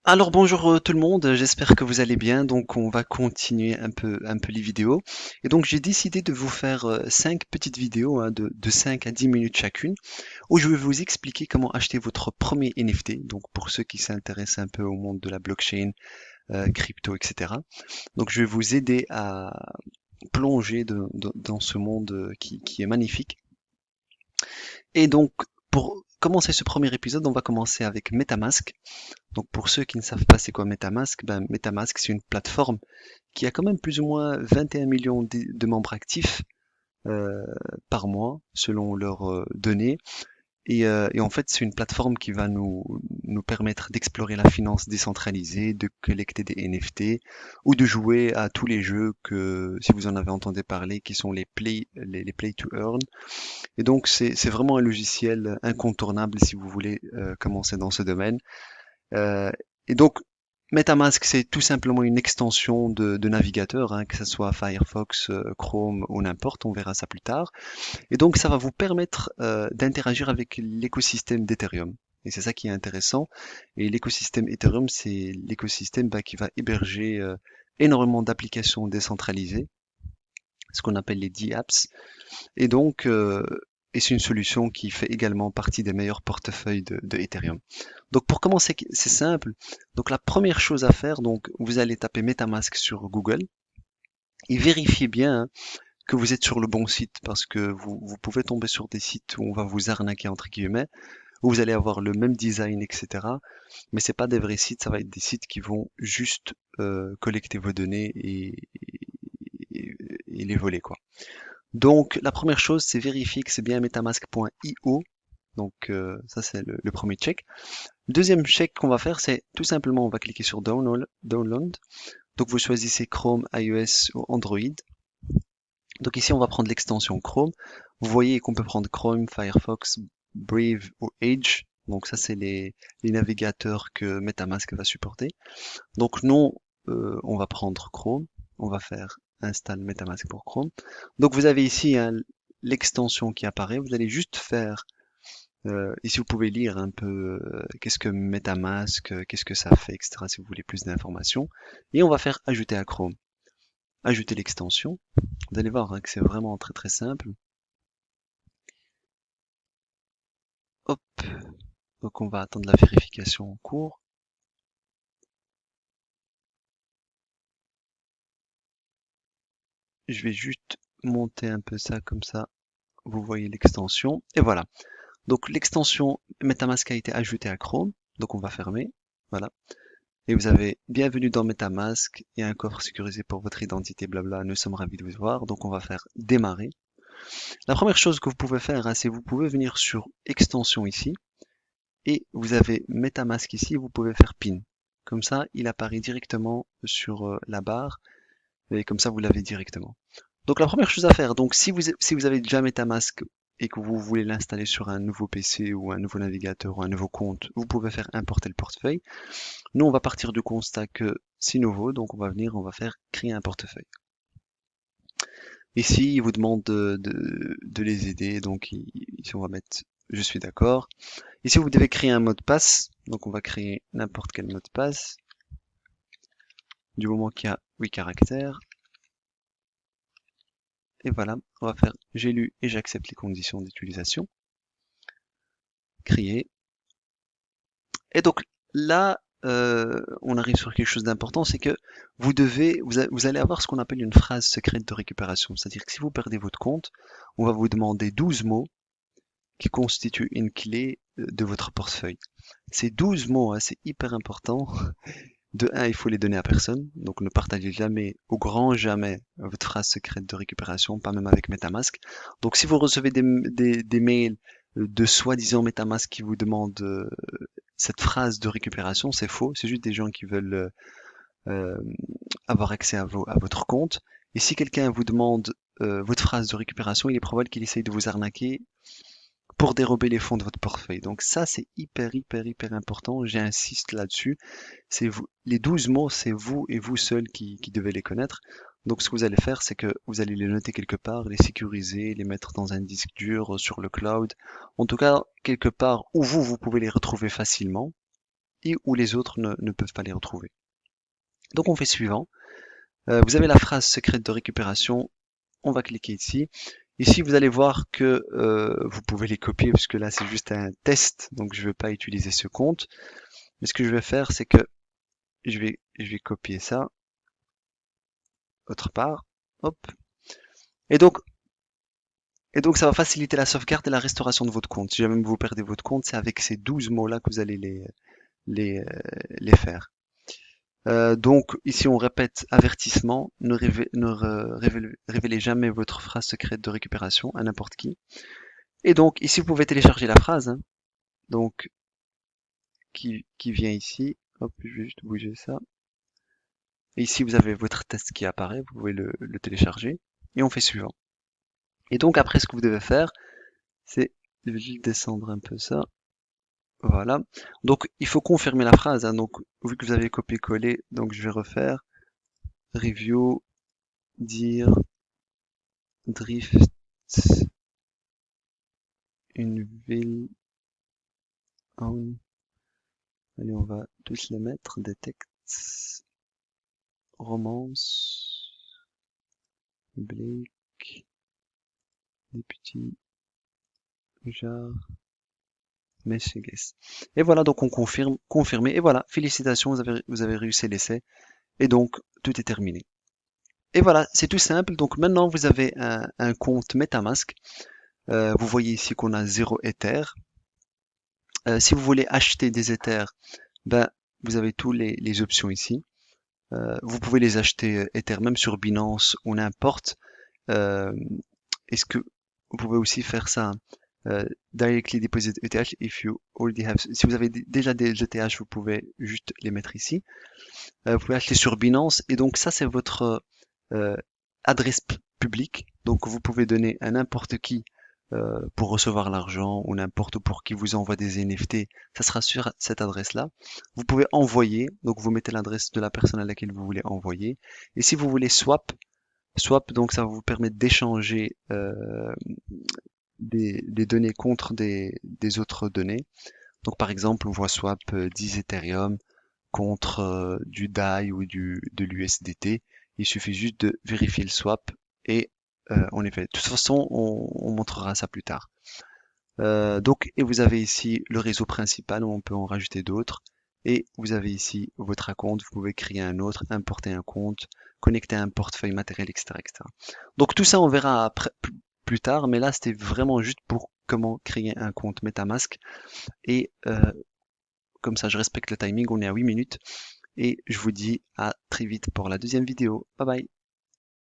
Alors bonjour tout le monde, j'espère que vous allez bien. Donc on va continuer un peu les vidéos. Et donc j'ai décidé de vous faire 5 petites vidéos hein, de 5 à 10 minutes chacune, où je vais vous expliquer comment acheter votre premier NFT. Donc pour ceux qui s'intéressent un peu au monde de la blockchain, crypto, etc. Donc je vais vous aider à plonger dans ce monde qui est magnifique. Et donc pour commencer ce premier épisode, on va commencer avec MetaMask. Donc pour ceux qui ne savent pas c'est quoi MetaMask, ben MetaMask c'est une plateforme qui a quand même plus ou moins 21 millions de membres actifs euh, par mois selon leurs données. Et en fait c'est une plateforme qui va nous permettre d'explorer la finance décentralisée, de collecter des NFT ou de jouer à tous les jeux que si vous en avez entendu parler qui sont les play to earn. Et donc c'est vraiment un logiciel incontournable si vous voulez commencer dans ce domaine. Euh, et donc, MetaMask, c'est tout simplement une extension de navigateur, hein, que ce soit Firefox, Chrome ou n'importe, on verra ça plus tard. Et donc, ça va vous permettre d'interagir avec l'écosystème d'Ethereum. Et c'est ça qui est intéressant. Et l'écosystème Ethereum, c'est l'écosystème qui va héberger énormément d'applications décentralisées, ce qu'on appelle les DApps. Et donc, et c'est une solution qui fait également partie des meilleurs portefeuilles de Ethereum. Donc pour commencer, c'est simple. Donc la première chose à faire, donc vous allez taper MetaMask sur Google et vérifiez bien hein, que vous êtes sur le bon site parce que vous pouvez tomber sur des sites où on va vous arnaquer entre guillemets, où vous allez avoir le même design, etc. Mais c'est pas des vrais sites, ça va être des sites qui vont juste collecter vos données et, et les voler quoi. Donc la première chose, c'est vérifier que c'est bien metamask.io. Donc ça c'est le premier check. Deuxième check qu'on va faire, c'est tout simplement on va cliquer sur Download. Donc vous choisissez Chrome, iOS ou Android. Donc ici on va prendre l'extension Chrome. Vous voyez qu'on peut prendre Chrome, Firefox, Brave ou Edge. Donc ça c'est les navigateurs que MetaMask va supporter. Donc nous on va prendre Chrome. On va faire install MetaMask pour Chrome. Donc vous avez ici hein, l'extension qui apparaît. Vous allez juste faire ici, vous pouvez lire un peu qu'est-ce que MetaMask, qu'est-ce que ça fait, etc. si vous voulez plus d'informations. Et on va faire ajouter à Chrome, ajouter l'extension. Vous allez voir hein, que c'est vraiment très très simple. Hop, donc on va attendre la vérification en cours. Je vais juste monter un peu ça comme ça. Vous voyez l'extension. Et voilà. Donc l'extension MetaMask a été ajoutée à Chrome. Donc on va fermer. Voilà. Et vous avez bienvenue dans MetaMask. Il y a un coffre sécurisé pour votre identité, blabla. Nous sommes ravis de vous voir. Donc on va faire démarrer. La première chose que vous pouvez faire, hein, c'est vous pouvez venir sur extension ici et vous avez MetaMask ici, vous pouvez faire pin. Comme ça, il apparaît directement sur la barre et comme ça, vous l'avez directement. Donc la première chose à faire, donc si vous avez déjà MetaMask et que vous voulez l'installer sur un nouveau PC ou un nouveau navigateur ou un nouveau compte, vous pouvez faire importer le portefeuille. Nous, on va partir du constat que c'est nouveau, donc on va venir, on va faire créer un portefeuille. Ici, il vous demande de les aider, donc ici on va mettre je suis d'accord. Ici, vous devez créer un mot de passe, donc on va créer n'importe quel mot de passe, du moment qu'il y a 8 caractères. Et voilà, on va faire j'ai lu et j'accepte les conditions d'utilisation, créer. Et donc là, on arrive sur quelque chose d'important, c'est que vous allez avoir ce qu'on appelle une phrase secrète de récupération. C'est-à-dire que si vous perdez votre compte, on va vous demander 12 mots qui constituent une clé de votre portefeuille. Ces 12 mots, hein, c'est hyper important. De un, il faut les donner à personne, donc ne partagez jamais, au grand jamais, votre phrase secrète de récupération, pas même avec MetaMask. Donc si vous recevez des mails de soi-disant MetaMask qui vous demandent cette phrase de récupération, c'est faux, c'est juste des gens qui veulent euh, avoir accès à votre compte. Et si quelqu'un vous demande votre phrase de récupération, il est probable qu'il essaye de vous arnaquer pour dérober les fonds de votre portefeuille. Donc ça, c'est hyper important. J'insiste là-dessus. C'est vous, les 12 mots, c'est vous et vous seul qui devez les connaître. Donc ce que vous allez faire, c'est que vous allez les noter quelque part, les sécuriser, les mettre dans un disque dur sur le cloud. En tout cas, quelque part où vous pouvez les retrouver facilement. et où les autres ne peuvent pas les retrouver. Donc on fait suivant. Vous avez la phrase secrète de récupération. On va cliquer ici. Ici, vous allez voir que vous pouvez les copier puisque là, c'est juste un test. Donc, je ne vais pas utiliser ce compte. Mais ce que je vais faire, c'est que je vais copier ça autre part. Hop. Et donc, ça va faciliter la sauvegarde et la restauration de votre compte. Si jamais vous perdez votre compte, c'est avec ces 12 mots-là que vous allez les, euh, les faire. Donc ici on répète avertissement, ne révélez jamais votre phrase secrète de récupération à n'importe qui. Et donc ici vous pouvez télécharger la phrase, hein, donc qui vient ici. Hop, je vais juste bouger ça. Et ici vous avez votre test qui apparaît, vous pouvez le télécharger. Et on fait suivant. Et donc après ce que vous devez faire, c'est je vais juste descendre un peu ça. Voilà. Donc il faut confirmer la phrase, hein. Donc vu que vous avez copié-collé, donc je vais refaire review dire drift une ville en... Allez, on va tous les mettre. Detect, romance, Blake, député, Jar, Messegues. Et voilà, donc on confirme, confirmé. Et voilà, félicitations, vous avez réussi l'essai. Et donc, tout est terminé. Et voilà, c'est tout simple. Donc maintenant, vous avez un compte MetaMask. Vous voyez ici qu'on a 0 Ether. Si vous voulez acheter des Ethers, ben, vous avez tous les options ici. Vous pouvez les acheter Ether même sur Binance ou n'importe. Euh, Est-ce que vous pouvez aussi faire ça, directly deposit ETH if you already have. Si vous avez déjà des ETH, vous pouvez juste les mettre ici. Vous pouvez acheter sur Binance et donc ça c'est votre euh, adresse publique. Donc vous pouvez donner à n'importe qui pour recevoir l'argent ou n'importe pour qui vous envoie des NFT. Ça sera sur cette adresse-là. Vous pouvez envoyer, donc vous mettez l'adresse de la personne à laquelle vous voulez envoyer. Et si vous voulez swap, donc ça vous permet d'échanger des données contre des autres données. Donc par exemple, on voit swap 10 Ethereum contre du DAI ou de l'USDT. Il suffit juste de vérifier le swap et on est fait. De toute façon, on montrera ça plus tard. Donc, et vous avez ici le réseau principal où on peut en rajouter d'autres. Et vous avez ici votre compte, vous pouvez créer un autre, importer un compte, connecter un portefeuille matériel, etc., etc. Donc tout ça, on verra après, plus tard, mais là, c'était vraiment juste pour comment créer un compte MetaMask. Et comme ça, je respecte le timing, on est à 8 minutes. Et je vous dis à très vite pour la deuxième vidéo. Bye bye.